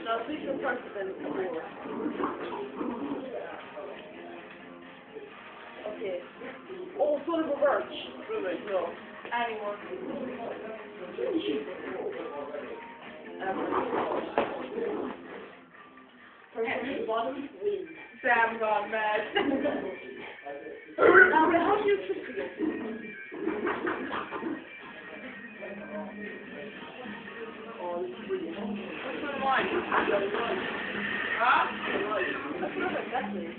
No, please go first and then come over. Okay. Oh, sort of reverse. Really, no. Anyone. Person at the bottom wins. Sam gone mad. Now, how do you trick again? Oh, this is brilliant. What's the line? Huh? That's what I like, that's it.